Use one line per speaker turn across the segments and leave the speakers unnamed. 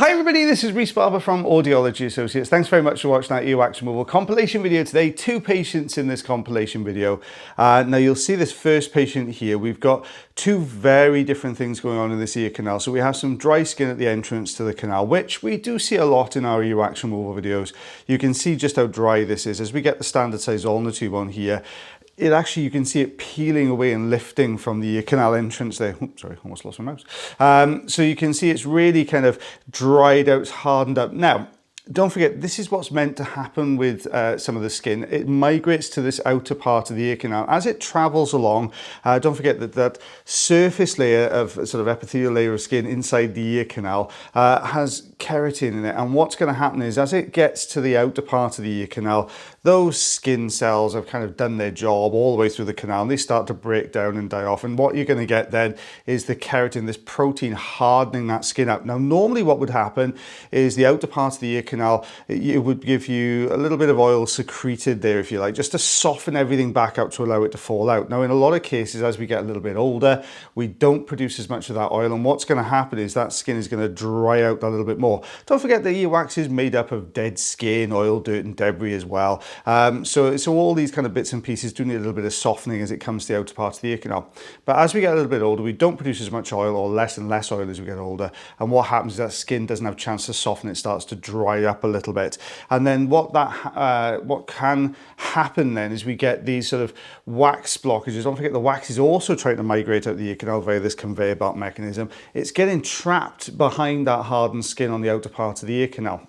Hi everybody, this is Rhys Barber from Audiology Associates. Thanks very much for watching that earwax removal compilation video today. 2 patients in this compilation video. Now you'll see this first patient here. We've got 2 very different things going on in this ear canal. So we have some dry skin at the entrance to the canal, which we do see a lot in our earwax removal videos. You can see just how dry this is. As we get the standard size ulnar tube on here, it actually, you can see it peeling away and lifting from the canal entrance there. Oops, sorry, almost lost my mouse. So you can see it's really kind of dried out, hardened up. Now, don't forget, this is what's meant to happen with some of the skin. It migrates to this outer part of the ear canal. As it travels along, don't forget that that surface layer of sort of epithelial layer of skin inside the ear canal has keratin in it. And what's going to happen is as it gets to the outer part of the ear canal, those skin cells have kind of done their job all the way through the canal and they start to break down and die off. And what you're going to get then is the keratin, this protein hardening that skin up. Now, normally what would happen is the outer part of the ear canal, it would give you a little bit of oil secreted there, if you like, just to soften everything back out to allow it to fall out. Now, in a lot of cases, as we get a little bit older, we don't produce as much of that oil. And what's going to happen is that skin is going to dry out a little bit more. Don't forget the earwax is made up of dead skin, oil, dirt and debris as well. So all these kind of bits and pieces do need a little bit of softening as it comes to the outer part of the ear canal. But as we get a little bit older, we don't produce as much oil, or less and less oil as we get older. And what happens is that skin doesn't have a chance to soften, it starts to dry up a little bit. And then what can happen then is we get these sort of wax blockages. Don't forget the wax is also trying to migrate out the ear canal via this conveyor belt mechanism. It's getting trapped behind that hardened skin on the outer part of the ear canal.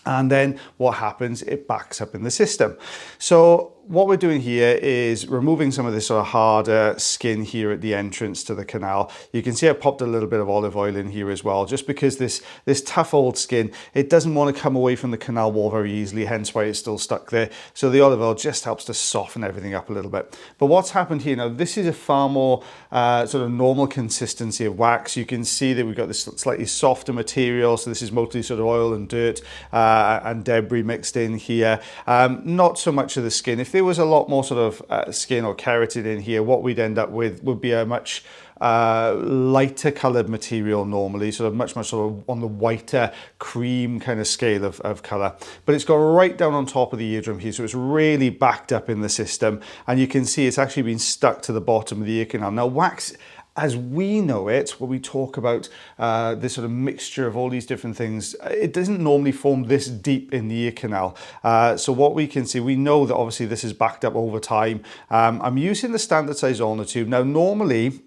And then what happens, it backs up in the system. So what we're doing here is removing some of this sort of harder skin here at the entrance to the canal. You can see I popped a little bit of olive oil in here as well, just because this tough old skin, it doesn't want to come away from the canal wall very easily, hence why it's still stuck there. So the olive oil just helps to soften everything up a little bit. But what's happened here now, this is a far more sort of normal consistency of wax. You can see that we've got this slightly softer material. So this is mostly sort of oil and dirt and debris mixed in here. Not so much of the skin. If there was a lot more sort of skin or keratin in here, what we'd end up with would be a much lighter coloured material normally, sort of much sort of on the whiter cream kind of scale of colour. But it's got right down on top of the eardrum here, so it's really backed up in the system. And you can see it's actually been stuck to the bottom of the ear canal. Now, wax, as we know it, when we talk about this sort of mixture of all these different things, it doesn't normally form this deep in the ear canal. So what we can see, we know that obviously this is backed up over time. I'm using the standard size ulnar tube. Now, normally,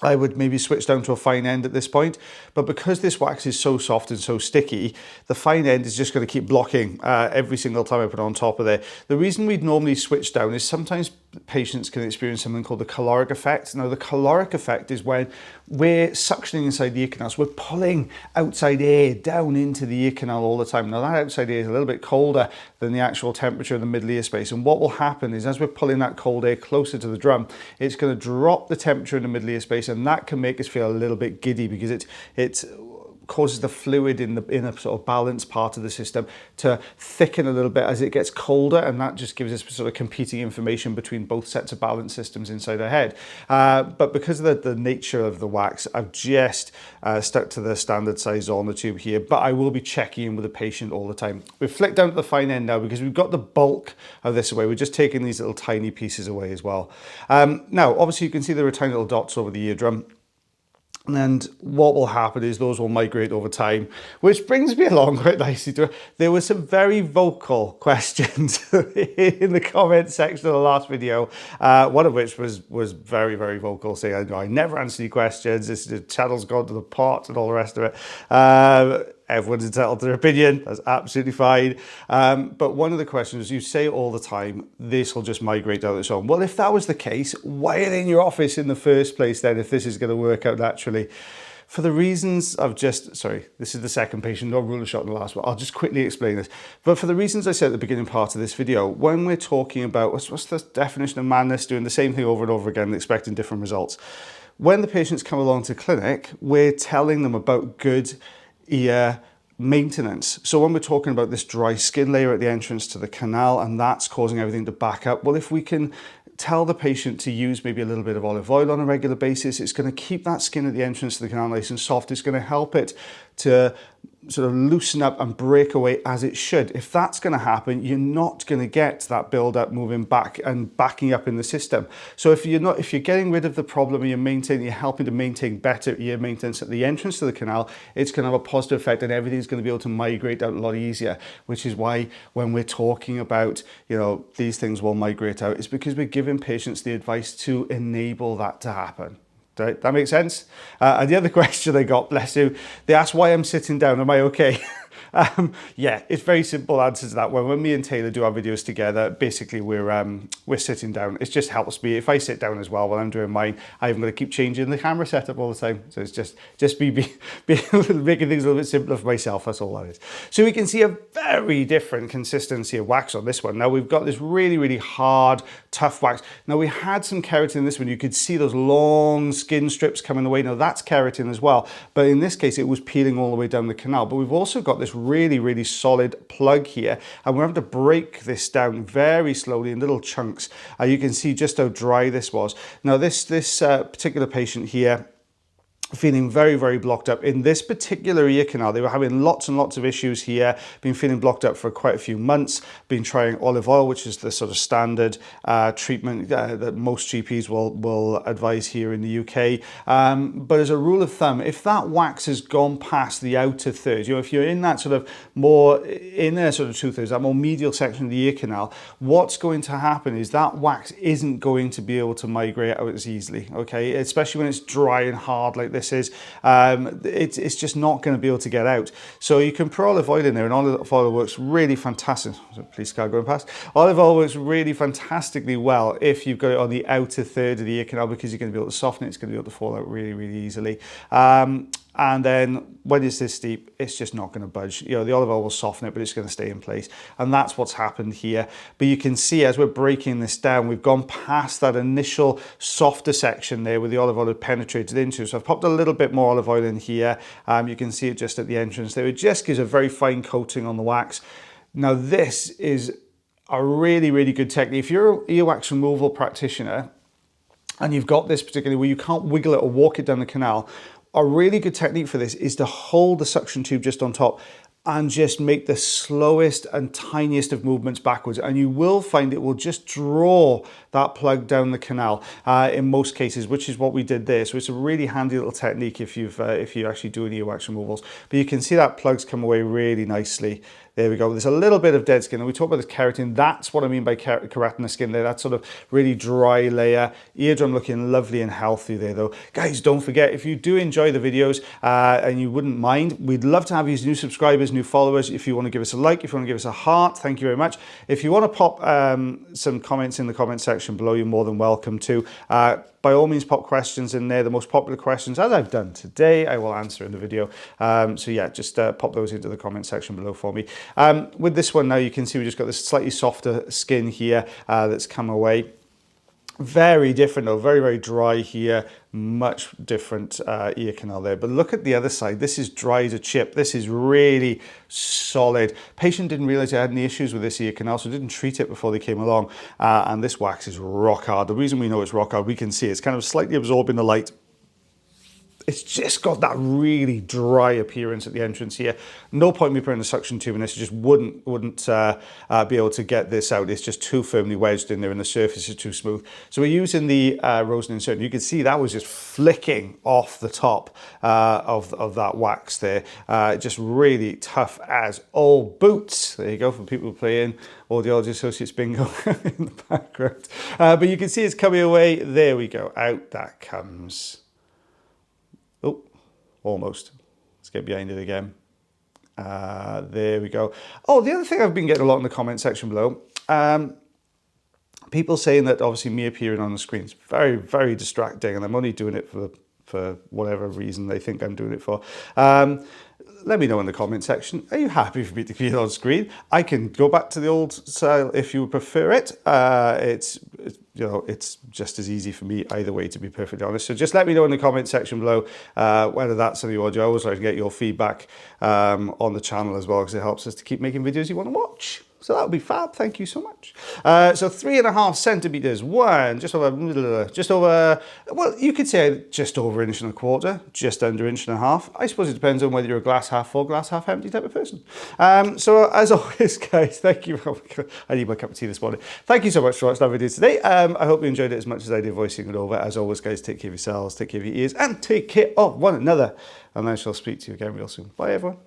I would maybe switch down to a fine end at this point, but because this wax is so soft and so sticky, the fine end is just going to keep blocking every single time I put it on top of there. The reason we'd normally switch down is sometimes patients can experience something called the caloric effect. Now, the caloric effect is when we're suctioning inside the ear canal, so we're pulling outside air down into the ear canal all the time. Now, that outside air is a little bit colder than the actual temperature of the middle ear space, and what will happen is as we're pulling that cold air closer to the drum, it's going to drop the temperature in the middle ear space, and that can make us feel a little bit giddy because it causes the fluid in a sort of balanced part of the system to thicken a little bit as it gets colder, and that just gives us sort of competing information between both sets of balance systems inside our head. But because of the nature of the wax, I've just stuck to the standard size ulnar tube here, but I will be checking in with the patient all the time. We've flicked down to the fine end now because we've got the bulk of this away. We're just taking these little tiny pieces away as well. Now, obviously you can see there are tiny little dots over the eardrum. And what will happen is those will migrate over time, which brings me along quite nicely to, there were some very vocal questions in the comment section of the last video, one of which was very, very vocal, saying, I never answer any questions, the channel's gone to the pot and all the rest of it. Everyone's entitled to their opinion, that's absolutely fine. But one of the questions, you say all the time, this will just migrate out its own. Well, if that was the case, why are they in your office in the first place then, if this is going to work out naturally? For the reasons I've just, sorry, this is the second patient, no ruler shot in the last one. I'll just quickly explain this. But for the reasons I said at the beginning part of this video, when we're talking about, what's the definition of madness, doing the same thing over and over again, expecting different results. When the patients come along to clinic, we're telling them about good ear maintenance. So when we're talking about this dry skin layer at the entrance to the canal and that's causing everything to back up, well, if we can tell the patient to use maybe a little bit of olive oil on a regular basis. It's going to keep that skin at the entrance to the canal nice and soft. It's going to help it to sort of loosen up and break away as it should. If that's going to happen, you're not going to get that build-up moving back and backing up in the system. So if you're getting rid of the problem and you're helping to maintain better ear maintenance at the entrance to the canal, it's going to have a positive effect, and everything's going to be able to migrate out a lot easier, which is why when we're talking about, these things will migrate out, it's because we're giving patients the advice to enable that to happen. That makes sense? And the other question I got, bless you, they asked why I'm sitting down. Am I okay? Yeah, it's very simple answer to that one. When me and Taylor do our videos together, basically we're sitting down. It just helps me. If I sit down as well while I'm doing mine, I haven't got to keep changing the camera setup all the time. So it's just me making things a little bit simpler for myself. That's all that is. So we can see a very different consistency of wax on this one. Now we've got this really, really hard, tough wax. Now we had some keratin in this one. You could see those long skin strips coming away. Now that's keratin as well. But in this case, it was peeling all the way down the canal. But we've also got this really, really solid plug here, and we're having to break this down very slowly in little chunks. You can see just how dry this was. Now this particular patient here, feeling very, very blocked up. In this particular ear canal, they were having lots and lots of issues here, been feeling blocked up for quite a few months, been trying olive oil, which is the sort of standard treatment that most GPs will advise here in the UK. But as a rule of thumb, if that wax has gone past the outer third, if you're in that sort of more inner sort of 2/3, that more medial section of the ear canal, what's going to happen is that wax isn't going to be able to migrate out as easily, okay? Especially when it's dry and hard like this is, it's just not going to be able to get out. So you can put olive oil in there, and olive oil works really fantastic. Police car going past. Olive oil works really fantastically well if you've got it on the outer third of the ear canal, because you're going to be able to soften it. It's going to be able to fall out really, really easily. And then when it's this deep, it's just not going to budge. The olive oil will soften it, but it's going to stay in place. And that's what's happened here. But you can see as we're breaking this down, we've gone past that initial softer section there where the olive oil had penetrated into. So I've popped a little bit more olive oil in here. You can see it just at the entrance there. It just gives a very fine coating on the wax. Now this is a really, really good technique. If you're an earwax removal practitioner and you've got this particularly where you can't wiggle it or walk it down the canal, a really good technique for this is to hold the suction tube just on top and just make the slowest and tiniest of movements backwards, and you will find it will just draw that plug down the canal in most cases, which is what we did there. So it's a really handy little technique if you actually do any earwax removals. But you can see that plug's come away really nicely. There we go. There's a little bit of dead skin. And we talk about this keratin. That's what I mean by keratinous skin there. That sort of really dry layer. Eardrum looking lovely and healthy there though. Guys, don't forget, if you do enjoy the videos and you wouldn't mind, we'd love to have you as new subscribers, new followers. If you want to give us a like, if you want to give us a heart, thank you very much. If you want to pop some comments in the comment section below, you're more than welcome to. By all means, pop questions in there. The most popular questions, as I've done today, I will answer in the video. So yeah, just pop those into the comment section below for me. With this one now, you can see we just got this slightly softer skin here that's come away. Very different though, very, very dry here, much different ear canal there. But look at the other side. This is dry as a chip. This is really solid. Patient didn't realize I had any issues with this ear canal, so didn't treat it before they came along. And this wax is rock hard. The reason we know it's rock hard, we can see it's kind of slightly absorbing the light. It's just got that really dry appearance at the entrance here. No point me putting a suction tube in this. It just wouldn't be able to get this out. It's just too firmly wedged in there and the surface is too smooth. So we're using the rosin insert. You can see that was just flicking off the top of that wax there. Just really tough as old boots. There you go, for people playing Audiology Associates bingo in the background. But you can see it's coming away. There we go. Out that comes. Oh, almost. Let's get behind it again. There we go. Oh, the other thing I've been getting a lot in the comment section below, people saying that obviously me appearing on the screen is very, very distracting, and I'm only doing it for whatever reason they think I'm doing it for. Let me know in the comment section. Are you happy for me to be on screen? I can go back to the old style if you prefer it. It's just as easy for me either way, to be perfectly honest. So just let me know in the comment section below whether that's something you want to do. I always like to get your feedback on the channel as well, because it helps us to keep making videos you want to watch. So that would be fab. Thank you so much. So 3.5 centimeters, just over, well, you could say just over 1.25 inches, just under 1.5 inches. I suppose it depends on whether you're a glass half full, glass half empty type of person. So as always, guys, thank you. I need my cup of tea this morning. Thank you so much for watching that video today. I hope you enjoyed it as much as I did voicing it over. As always, guys, take care of yourselves, take care of your ears, and take care of one another. And I shall speak to you again real soon. Bye, everyone.